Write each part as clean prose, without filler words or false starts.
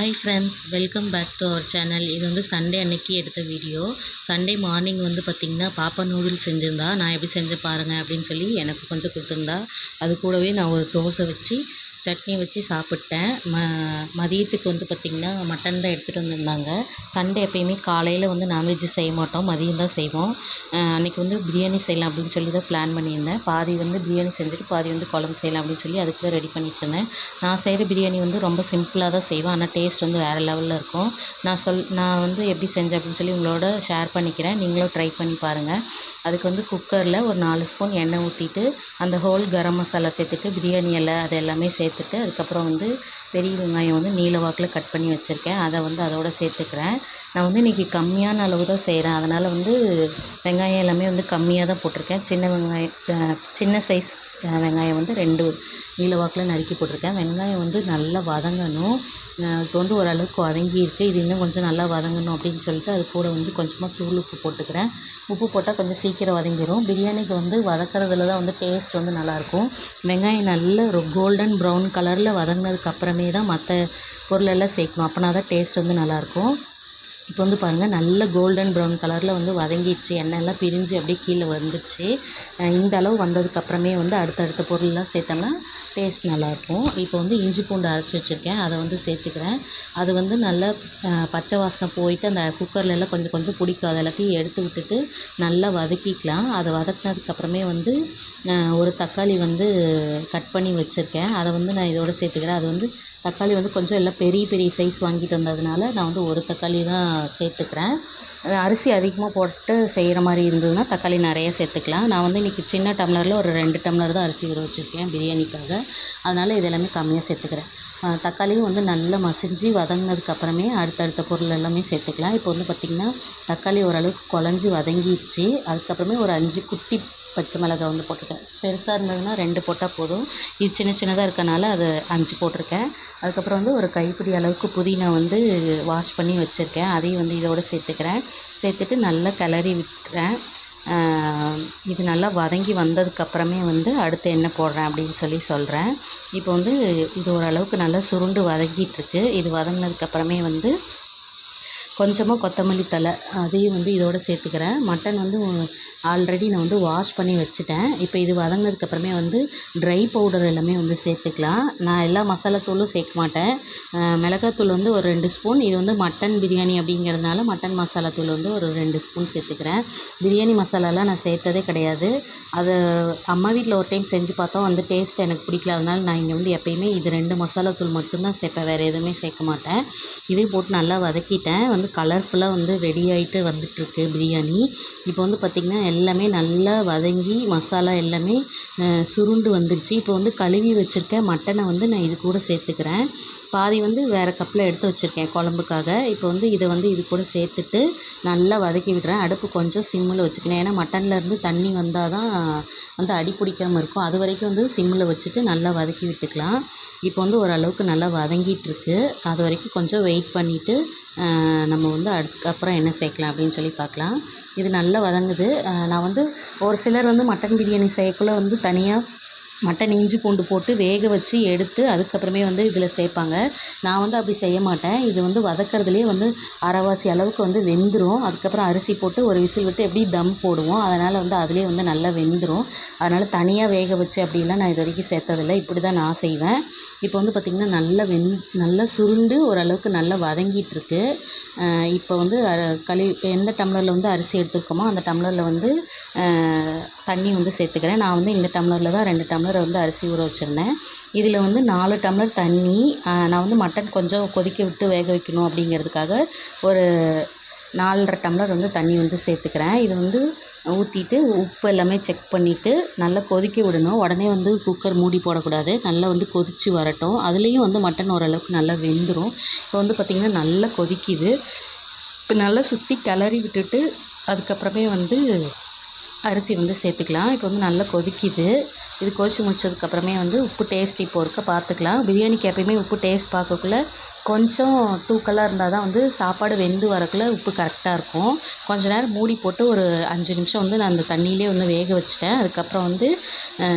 Hi friends, welcome back to our channel. இது வந்து Sunday அன்னைக்கு எடுத்த வீடியோ. சண்டே மார்னிங் வந்து பார்த்திங்கன்னா பாப்பா நூடுல்ஸ் செஞ்சுருந்தா. நான் எப்படி செஞ்சு பாருங்கள் அப்படின்னு சொல்லி எனக்கு கொஞ்சம் கொடுத்துருந்தா. அது கூடவே நான் ஒரு தோசை வச்சு சட்னி வச்சு சாப்பிட்டேன். மதியத்துக்கு வந்து பார்த்திங்கன்னா மட்டன் தான் எடுத்துகிட்டு வந்திருந்தாங்க. சண்டே எப்பயுமே காலையில் வந்து நான்வெஜ் செய்ய மாட்டோம், மதியம் தான் செய்வோம். அன்றைக்கி வந்து பிரியாணி செய்யலாம் அப்படின்னு சொல்லி தான் பிளான் பண்ணியிருந்தேன். பாதி வந்து பிரியாணி செஞ்சுட்டு பாதி வந்து குழம்பு செய்யலாம் அப்படின்னு சொல்லி அதுக்கு தான் ரெடி பண்ணிட்டு இருந்தேன். நான் செய்கிற பிரியாணி வந்து ரொம்ப சிம்பிளாக தான் செய்வேன், ஆனால் டேஸ்ட் வந்து வேறு லெவலில் இருக்கும். நான் வந்து எப்படி செஞ்சேன் அப்படின்னு சொல்லி உங்களோட ஷேர் பண்ணிக்கிறேன். நீங்களும் ட்ரை பண்ணி பாருங்கள். அதுக்கு வந்து குக்கரில் ஒரு 4 ஸ்பூன் எண்ணெய் ஊற்றிட்டு அந்த ஹோல் கரம் மசாலா சேர்த்துட்டு பிரியாணி இலை அது எல்லாமே சேர்த்துட்டு அதுக்கப்புறம் வந்து பெரிய வெங்காயம் வந்து நீல வாக்கில் கட் பண்ணி வச்சுருக்கேன், அதை வந்து அதோடு சேர்த்துக்கிறேன். நான் வந்து இன்றைக்கி கம்மியான அளவு தான் செய்கிறேன், அதனால் வந்து வெங்காயம் எல்லாமே வந்து கம்மியாக தான் போட்டிருக்கேன். சின்ன சைஸ் வெங்காயம் வந்து 2 நீல வாக்கில் நறுக்கி போட்டிருக்கேன். வெங்காயம் வந்து நல்லா வதங்கணும். இப்போ வந்து ஓரளவுக்கு வதங்கியிருக்கு. இது இன்னும் கொஞ்சம் நல்லா வதங்கணும் அப்படின்னு சொல்லிட்டு அது கூட வந்து கொஞ்சமாக தூள் உப்பு போட்டுக்கிறேன். உப்பு போட்டால் கொஞ்சம் சீக்கிரம் வதங்கிடும். பிரியாணிக்கு வந்து வதக்கிறதுல தான் வந்து டேஸ்ட் வந்து நல்லாயிருக்கும். வெங்காயம் நல்ல ஒரு கோல்டன் ப்ரௌன் கலரில் வதங்கினதுக்கு அப்புறமே தான் மற்ற பொருளெல்லாம் சேர்க்கணும், அப்போனா தான் டேஸ்ட் வந்து நல்லாயிருக்கும். இப்போ வந்து பாருங்கள், நல்ல கோல்டன் ப்ரௌன் கலரில் வந்து வதங்கிடுச்சு. எண்ணெயெல்லாம் பிரிஞ்சு அப்படியே கீழே வந்துடுச்சு. இந்த அளவு வந்ததுக்கப்புறமே வந்து அடுத்தடுத்த பொருள்லாம் சேர்த்தோம்னா டேஸ்ட் நல்லாயிருக்கும். இப்போ வந்து இஞ்சி பூண்டு அரைச்சி வச்சுருக்கேன், அதை வந்து சேர்த்துக்கிறேன். அது வந்து நல்லா பச்சை வாசனை போயிட்டு அந்த குக்கர்லலாம் கொஞ்சம் கொஞ்சம் பிடிக்கும், அது எல்லாத்தையும் எடுத்து விட்டுட்டு நல்லா வதக்கிக்கலாம். அதை வதக்கினதுக்கப்புறமே வந்து ஒரு தக்காளி வந்து கட் பண்ணி வச்சுருக்கேன், அதை வந்து நான் இதோடு சேர்த்துக்கிறேன். அது வந்து தக்காளி வந்து கொஞ்சம் எல்லாம் பெரிய பெரிய சைஸ் வாங்கிட்டு வந்ததுனால நான் வந்து ஒரு தக்காளி தான் சேர்த்துக்கிறேன். அரிசி அதிகமாக போட்டு செய்கிற மாதிரி இருந்ததுன்னா தக்காளி நிறைய சேர்த்துக்கலாம். நான் வந்து இன்றைக்கி சின்ன டம்ளரில் ஒரு 2 டம்ளர் தான் அரிசி ஊற வச்சுருக்கேன் பிரியாணிக்காக, அதனால் இது எல்லாமே கம்மியாக சேர்த்துக்கிறேன். தக்காளியும் வந்து நல்லா மசிஞ்சு வதங்கினதுக்கப்புறமே அடுத்தடுத்த பொருள் எல்லாமே சேர்த்துக்கலாம். இப்போ வந்து பார்த்திங்கன்னா தக்காளி ஓரளவுக்கு குழஞ்சி வதங்கிடுச்சு. அதுக்கப்புறமே ஒரு 5 குட்டி பச்சை மிளகாய் வந்து போட்டிருக்கேன். பெருசாக இருந்ததுன்னா 2 போட்டால் போதும். இது சின்ன சின்னதாக இருக்கனால அது 5 போட்டிருக்கேன். அதுக்கப்புறம் வந்து ஒரு கைப்பிடி அளவுக்கு புதினா வந்து வாஷ் பண்ணி வச்சுருக்கேன், அதையும் வந்து இதோடு சேர்த்துக்கிறேன். சேர்த்துட்டு நல்லா கிளறி விட்டுறேன். இது நல்லா வதங்கி வந்ததுக்கப்புறமே வந்து அடுத்து என்ன போடுறேன் அப்படின்னு சொல்லி சொல்கிறேன். இப்போ வந்து இது ஓரளவுக்கு நல்லா சுருண்டு வதங்கிட்டுருக்கு. இது வதங்கினதுக்கப்புறமே வந்து கொஞ்சமாக கொத்தமல்லி தழை அதையும் வந்து இதோடு சேர்த்துக்கிறேன். மட்டன் வந்து ஆல்ரெடி நான் வந்து வாஷ் பண்ணி வச்சுட்டேன். இப்போ இது வதங்கினதுக்கப்புறமே வந்து ட்ரை பவுடர் எல்லாமே வந்து சேர்த்துக்கலாம். நான் எல்லா மசாலாத்தூளும் சேர்க்க மாட்டேன். மிளகாத்தூள் வந்து ஒரு 2 ஸ்பூன், இது வந்து மட்டன் பிரியாணி அப்படிங்கிறதுனால மட்டன் மசாலாத்தூள் வந்து ஒரு 2 ஸ்பூன் சேர்த்துக்கிறேன். பிரியாணி மசாலாலாம் நான் சேர்த்ததே கிடையாது. அது அம்மா வீட்டில் ஒரு டைம் செஞ்சு பார்த்தோம், அந்த டேஸ்ட் எனக்கு பிடிக்கல. அதனால் நான் இங்கே வந்து எப்போயுமே இது 2 மசாலாத்தூள் மட்டும்தான் சேர்ப்பேன், வேறு எதுவுமே சேர்க்க மாட்டேன். இதையும் போட்டு நல்லா வதக்கிட்டேன். வந்து கலர்ஃபுல்லாக வந்து ரெடி ஆகிட்டு வந்துட்டுருக்கு பிரியாணி. இப்போ வந்து பார்த்திங்கன்னா எல்லாமே நல்லா வதங்கி மசாலா எல்லாமே சுருண்டு வந்துடுச்சு. இப்போ வந்து கழுவி வச்சுருக்க மட்டனை வந்து நான் இது கூட சேர்த்துக்கிறேன். பாதி வந்து வேறு கப்பில் எடுத்து வச்சுருக்கேன் குழம்புக்காக. இப்போ வந்து இதை வந்து இது கூட சேர்த்துட்டு நல்லா வதக்கி விடுறேன். அடுப்பு கொஞ்சம் சிம்மில் வச்சுக்கணும், ஏன்னா மட்டன்லேருந்து தண்ணி வந்தால் தான் வந்து அடி பிடிக்காமல் இருக்கும். அது வரைக்கும் வந்து சிம்மில் வச்சுட்டு நல்லா வதக்கி விட்டுக்கலாம். இப்போ வந்து ஓரளவுக்கு நல்லா வதங்கிட்டுருக்கு. அது வரைக்கும் கொஞ்சம் வெயிட் பண்ணிவிட்டு நம்ம வந்து அதுக்கப்புறம் என்ன சேர்க்கலாம் அப்படின்னு சொல்லி பார்க்கலாம். இது நல்லா வதங்குது. நான் வந்து ஒரு சிலர் வந்து மட்டன் பிரியாணி செய்யக்குள்ளே வந்து தனியாக மட்டன் இஞ்சி பூண்டு போட்டு வேக வச்சு எடுத்து அதுக்கப்புறமே வந்து இதில் சேர்ப்பாங்க. நான் வந்து அப்படி செய்ய மாட்டேன். இது வந்து வதக்கிறதுலேயே வந்து அரைவாசி அளவுக்கு வந்து வெந்துடும். அதுக்கப்புறம் அரிசி போட்டு ஒரு விசில் விட்டு எப்படி தம் போடுவோம், அதனால் வந்து அதிலே வந்து நல்லா வெந்துடும். அதனால் தனியாக வேக வச்சு அப்படிலாம் நான் இது வரைக்கும் சேர்த்ததில்லை. இப்படி தான் நான் செய்வேன். இப்போ வந்து பார்த்திங்கன்னா நல்லா சுருண்டு ஓரளவுக்கு நல்லா வதங்கிட்டுருக்கு. இப்போ வந்து எந்த டம்ளரில் வந்து அரிசி எடுத்துருக்கோமோ அந்த டம்ளரில் வந்து தண்ணி வந்து சேர்த்துக்கிறேன். நான் வந்து இந்த டம்ளரில் தான் 2 டம்ளர் வந்து அரிசி ஊற வச்சுருந்தேன். இதில் வந்து 4 டம்ளர் தண்ணி. நான் வந்து மட்டன் கொஞ்சம் கொதிக்க விட்டு வேக வைக்கணும் அப்படிங்கிறதுக்காக ஒரு 4.5 டம்ளர் வந்து தண்ணி வந்து சேர்த்துக்கிறேன். இது வந்து ஊற்றிட்டு உப்பு எல்லாமே செக் பண்ணிவிட்டு நல்லா கொதிக்க விடணும். உடனே வந்து குக்கர் மூடி போடக்கூடாது. நல்லா வந்து கொதித்து வரட்டும். அதுலேயும் வந்து மட்டன் ஓரளவுக்கு நல்லா வெந்துடும். இப்போ வந்து பார்த்திங்கன்னா நல்லா கொதிக்குது. இப்போ நல்லா சுற்றி கிளறி விட்டுட்டு அதுக்கப்புறமே வந்து அரிசி வந்து சேர்த்துக்கலாம். இப்போ வந்து நல்லா கொதிக்குது. இது கொதிச்சு முடிச்சதுக்கப்புறமே வந்து உப்பு டேஸ்ட் இப்போ இருக்க பார்த்துக்கலாம். பிரியாணிக்கு எப்பயுமே உப்பு டேஸ்ட் பார்க்கக்குள்ள கொஞ்சம் தூக்கலாக இருந்தால் தான் வந்து சாப்பாடு வெந்து வரக்குள்ள உப்பு கரெக்டாக இருக்கும். கொஞ்ச நேரம் மூடி போட்டு ஒரு 5 நிமிஷம் வந்து நான் அந்த தண்ணியிலே வந்து வேக வச்சுட்டேன். அதுக்கப்புறம் வந்து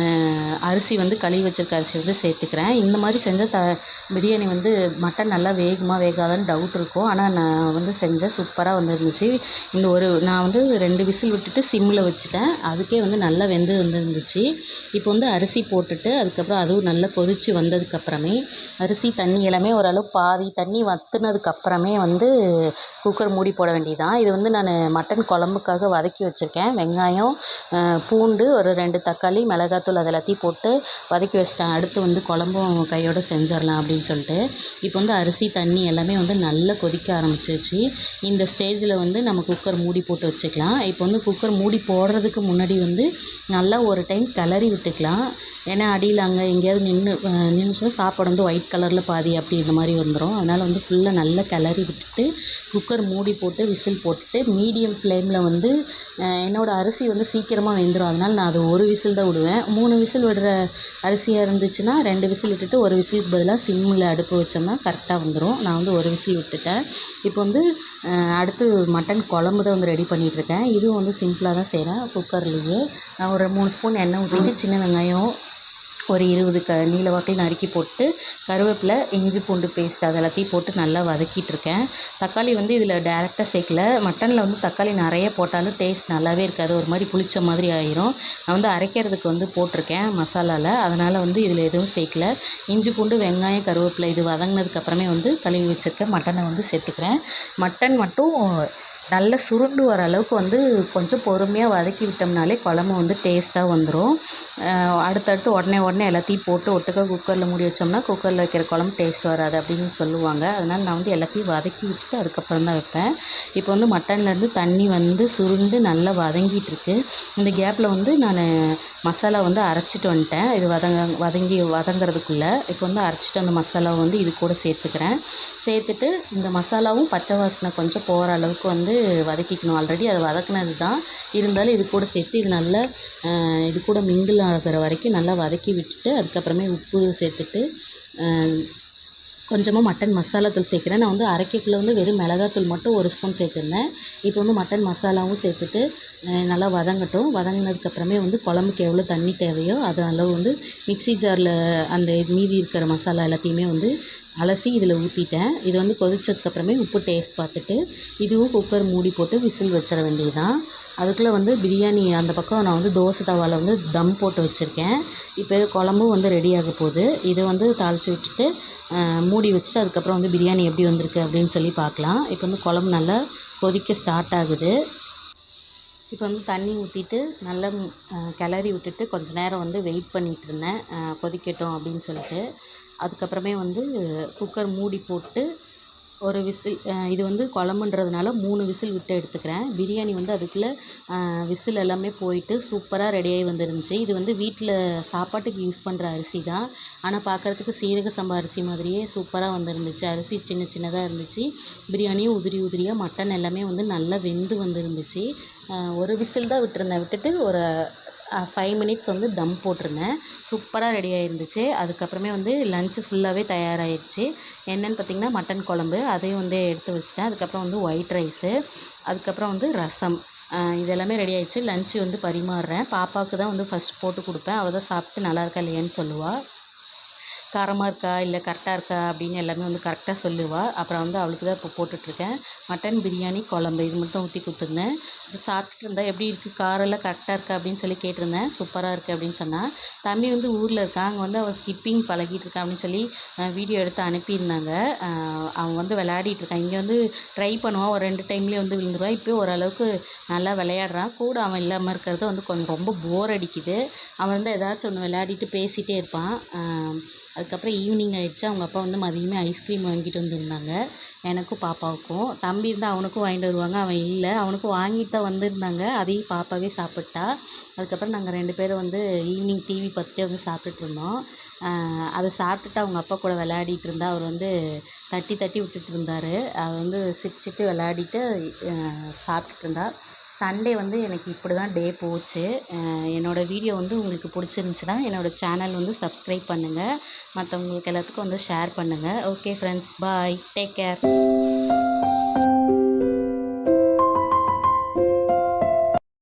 அரிசி வந்து கழுவி வச்சிருக்க அரிசி வந்து சேர்த்துக்கிறேன். இந்த மாதிரி செஞ்சால் பிரியாணி வந்து மட்டன் நல்லா வேகுமா வேகாதான்னு டவுட் இருக்கும். ஆனால் நான் வந்து செஞ்சேன், சூப்பராக வந்துருந்துச்சு. நான் வந்து 2 விசில் விட்டுட்டு சிம்மில் வச்சுட்டேன். அதுக்கே வந்து நல்லா வெந்து வந்துருந்துச்சு. இப்போ வந்து அரிசி போட்டுட்டு அதுக்கப்புறம் அதுவும் நல்லா கொதித்து வந்ததுக்கப்புறமே அரிசி தண்ணி எல்லாமே ஓரளவு பாதி தண்ணி வற்றினதுக்கப்புறமே வந்து குக்கர் மூடி போட வேண்டியதுதான். இது வந்து நான் மட்டன் குழம்புக்காக வதக்கி வச்சுருக்கேன். வெங்காயம், பூண்டு, ஒரு 2 தக்காளி, மிளகாத்தூள் அது எல்லாத்தையும் போட்டு வதக்கி வச்சிட்டேன். அடுத்து வந்து குழம்பும் கையோடு செஞ்சிடலாம் அப்படின்னு சொல்லிட்டு. இப்போ வந்து அரிசி தண்ணி எல்லாமே வந்து நல்லா கொதிக்க ஆரம்பிச்சிருச்சு. இந்த ஸ்டேஜில் வந்து நம்ம குக்கர் மூடி போட்டு வச்சுக்கலாம். இப்போ வந்து குக்கர் மூடி போடுறதுக்கு முன்னாடி வந்து நல்லா ஒரு டைம் கிளறி விட்டுக்கலாம். ஏன்னா அடியில் அங்கே எங்கேயாவது நின்றுச்சுன்னா சாப்பாடு வந்து ஒயிட் கலரில் பாதி அப்படி இந்த மாதிரி வந்துடும். அதனால் வந்து ஃபுல்லாக நல்லா கிளறி விட்டுட்டு குக்கர் மூடி போட்டு விசில் போட்டுட்டு மீடியம் ஃப்ளேமில் வந்து என்னோடய அரிசி வந்து சீக்கிரமாக வெந்துடும். அதனால் நான் அது ஒரு விசில் தான் விடுவேன். 3 விசில் விடுற அரிசியாக இருந்துச்சுன்னா 2 விசில் விட்டுட்டு ஒரு விசிலுக்கு பதிலாக சிம்மில் அடுப்பு வச்சோம்னா கரெக்டாக வந்துடும். நான் வந்து ஒரு விசில் விட்டுட்டேன். இப்போ வந்து அடுத்து மட்டன் குழம்பு தான் வந்து ரெடி பண்ணிகிட்ருக்கேன். இதுவும் வந்து சிம்பிளாக தான் செய்கிறேன். குக்கர்லேயே நான் ஒரு 3 ஸ்பூன் எண்ணெய் ஊற்றிட்டு சின்ன வெங்காயம் ஒரு 20 நீல வாக்கில் நறுக்கி போட்டு கருவேப்பிலை, இஞ்சி பூண்டு பேஸ்ட் அது எல்லாத்தையும் போட்டு நல்லா வதக்கிட்டுருக்கேன். தக்காளி வந்து இதில் டேரெக்டாக சேர்க்கல. மட்டனில் வந்து தக்காளி நிறைய போட்டாலும் டேஸ்ட் நல்லாவே இருக்காது, ஒரு மாதிரி புளிச்ச மாதிரி ஆயிரும். நான் வந்து அரைக்கிறதுக்கு வந்து போட்டிருக்கேன் மசாலாவில், அதனால் வந்து இதில் எதுவும் சேர்க்கல. இஞ்சி பூண்டு, வெங்காயம், கருவேப்பிலை இது வதங்கினதுக்கப்புறமே வந்து கழுவி வச்சுருக்கேன் மட்டனை வந்து சேர்த்துக்கிறேன். மட்டன் மட்டும் நல்லா சுருண்டு வர அளவுக்கு வந்து கொஞ்சம் பொறுமையாக வதக்கி விட்டோம்னாலே குழம்பு வந்து டேஸ்ட்டாக வந்துடும். அடுத்தடுத்து உடனே எல்லாத்தையும் போட்டு ஒட்டுக்கா குக்கரில் மூடி வச்சோம்னா குக்கரில் வைக்கிற குழம்பு டேஸ்ட் வராது அப்படின்னு சொல்லுவாங்க. அதனால் நான் வந்து எல்லாத்தையும் வதக்கி விட்டுட்டு அதுக்கப்புறம் தான் வைப்பேன். இப்போ வந்து மட்டன்லேருந்து தண்ணி வந்து சுருண்டு நல்லா வதங்கிட்டுருக்கு. இந்த கேப்பில் வந்து நான் மசாலா வந்து அரைச்சிட்டு வந்துட்டேன். இது வதங்கிறதுக்குள்ளே இப்போ வந்து அரைச்சிட்டு அந்த மசாலாவை வந்து இது கூட சேர்த்துக்கிறேன். சேர்த்துட்டு இந்த மசாலாவும் பச்சை வாசனை கொஞ்சம் போகிற அளவுக்கு வந்து வதக்கிக்கணும். ஆல்ரெடி அதை வதக்குனது தான், இருந்தாலும் இது கூட சேர்த்து இது நல்லா இது கூட மிங்கிள் ஆகிற வரைக்கும் நல்லா வதக்கி விட்டுட்டு அதுக்கப்புறமே உப்பு சேர்த்துட்டு கொஞ்சமாக மட்டன் மசாலா தூள் சேர்க்குறேன். நான் வந்து அரைக்கக்குள்ள வந்து வெறும் மிளகாத்தூள் மட்டும் 1 ஸ்பூன் சேர்த்துருந்தேன். இப்போ வந்து மட்டன் மசாலாவும் சேர்த்துட்டு நல்லா வதங்கட்டும். வதங்கினதுக்கப்புறமே வந்து குழம்புக்கு எவ்வளோ தண்ணி தேவையோ அது அளவு வந்து மிக்ஸி ஜாரில் அந்த மீதி இருக்கிற மசாலா எல்லாத்தையுமே வந்து அலசி இதில் ஊற்றிட்டேன். இது வந்து கொதிச்சதுக்கப்புறமே உப்பு டேஸ்ட் பார்த்துட்டு இதுவும் குக்கர் மூடி போட்டு விசில் வச்சிட வேண்டியதுதான். அதுக்குள்ளே வந்து பிரியாணி அந்த பக்கம் நான் வந்து தோசை தவாவில் வந்து தம் போட்டு வச்சுருக்கேன். இப்போ குழம்பும் வந்து ரெடி ஆக போகுது. இதை வந்து தாளித்து விட்டுட்டு மூடி வச்சுட்டு அதுக்கப்புறம் வந்து பிரியாணி எப்படி வந்திருக்கு அப்படின்னு சொல்லி பார்க்கலாம். இப்போ வந்து குழம்பு நல்லா கொதிக்க ஸ்டார்ட் ஆகுது. இப்போ வந்து தண்ணி ஊற்றிட்டு நல்லா கிளறி விட்டுட்டு கொஞ்ச நேரம் வந்து வெயிட் பண்ணிகிட்டு இருந்தேன் கொதிக்கட்டும் அப்படின்னு சொல்லிட்டு. அதுக்கப்புறமே வந்து குக்கர் மூடி போட்டு ஒரு விசில் இது வந்து குழம்புன்றதுனால 3 விசில் விட்டு எடுத்துக்கிறேன். பிரியாணி வந்து அதுக்குள்ளே விசில் எல்லாமே போயிட்டு சூப்பராக ரெடியாகி வந்துருந்துச்சு. இது வந்து வீட்டில் சாப்பாட்டுக்கு யூஸ் பண்ணுற அரிசி தான். ஆனால் பார்க்குறதுக்கு சீரக சம்பா அரிசி மாதிரியே சூப்பராக வந்துருந்துச்சு. அரிசி சின்ன சின்னதாக இருந்துச்சு. பிரியாணியும் உதிரி உதிரியாக மட்டன் எல்லாமே வந்து நல்லா வெந்து வந்துருந்துச்சு. ஒரு விசில் தான் விட்டுட்டு ஒரு 5 மினிட்ஸ் வந்து தம் போட்டிருந்தேன். சூப்பராக ரெடி ஆகிருந்துச்சு. அதுக்கப்புறமே வந்து லன்ச்சு ஃபுல்லாகவே தயாராகிடுச்சு. என்னென்னு பார்த்திங்கன்னா மட்டன் குழம்பு அதையும் வந்து எடுத்து வச்சுட்டேன். அதுக்கப்புறம் வந்து ஒயிட் ரைஸு, அதுக்கப்புறம் வந்து ரசம், இது எல்லாமே ரெடி ஆகிடுச்சு. லன்ச்சு வந்து பரிமாறுறேன். பாப்பாவுக்கு தான் வந்து ஃபஸ்ட் போட்டு கொடுப்பேன். அவள் தான் சாப்பிட்டு நல்லா இருக்கா இல்லையான்னு சொல்லுவாள். காரமாக இருக்கா இல்லை கரெக்டாக இருக்கா அப்படின்னு எல்லாமே வந்து கரெக்டாக சொல்லுவாள். அப்புறம் வந்து அவளுக்கு தான் இப்போ போட்டுட்ருக்கேன். மட்டன் பிரியாணி குழம்பு இது மட்டும் ஊற்றி கொடுத்துருந்தேன். இப்போ சாப்பிட்டுட்டு இருந்தா எப்படி இருக்குது காரெல்லாம் கரெக்டாக இருக்கா அப்படின்னு சொல்லி கேட்டிருந்தேன். சூப்பராக இருக்குது அப்படின்னு சொன்னாள். தம்பி வந்து ஊரில் இருக்கான். அங்கே வந்து அவள் ஸ்கிப்பிங் பழகிட்டு இருக்கான் அப்படின்னு சொல்லி வீடியோ எடுத்து அனுப்பியிருந்தாங்க. அவன் வந்து விளையாடிட்டு இருக்கான். இங்கே வந்து ட்ரை பண்ணுவான், ஒரு 2 டைம்லேயே வந்து விழுந்துருவான். இப்போ ஓரளவுக்கு நல்லா விளையாடுறான். கூட அவன் இல்லாமல் இருக்கிறது வந்து கொஞ்சம் ரொம்ப போர் அடிக்குது. அவன் வந்து ஏதாச்சும் ஒன்று விளையாடிட்டு பேசிகிட்டே இருப்பான். அதுக்கப்புறம் ஈவினிங் ஆகிடுச்சு. அவங்க அப்பா வந்து மதியமே ஐஸ்கிரீம் வாங்கிட்டு வந்திருந்தாங்க எனக்கும் பாப்பாவுக்கும். தம்பி இருந்தால் அவனுக்கும் வாங்கிட்டு வருவாங்க, அவன் இல்லை. அவனுக்கும் வாங்கிட்டு தான் வந்திருந்தாங்க. அதையும் பாப்பாவே சாப்பிட்டா. அதுக்கப்புறம் நாங்கள் 2 பேரும் வந்து ஈவினிங் டிவி பார்த்துட்டே வந்து சாப்பிட்டுட்டு இருந்தோம். அதை சாப்பிட்டுட்டு அவங்க அப்பா கூட விளையாடிட்டு இருந்தா. அவர் வந்து தட்டி தட்டி விட்டுட்டு இருந்தார். அவள் வந்து சிரிச்சிட்டு விளையாடிட்டு சாப்பிட்டுட்டு இருந்தா. சண்டே வந்து எனக்கு இப்படி தான் டே போச்சு. என்னோடய வீடியோ வந்து உங்களுக்கு பிடிச்சிருந்துச்சுன்னா என்னோடய சேனல் வந்து சப்ஸ்கிரைப் பண்ணுங்கள். மற்றவங்களுக்கு எல்லாத்துக்கும் வந்து ஷேர் பண்ணுங்கள். ஓகே ஃப்ரெண்ட்ஸ், பாய், டேக் கேர்.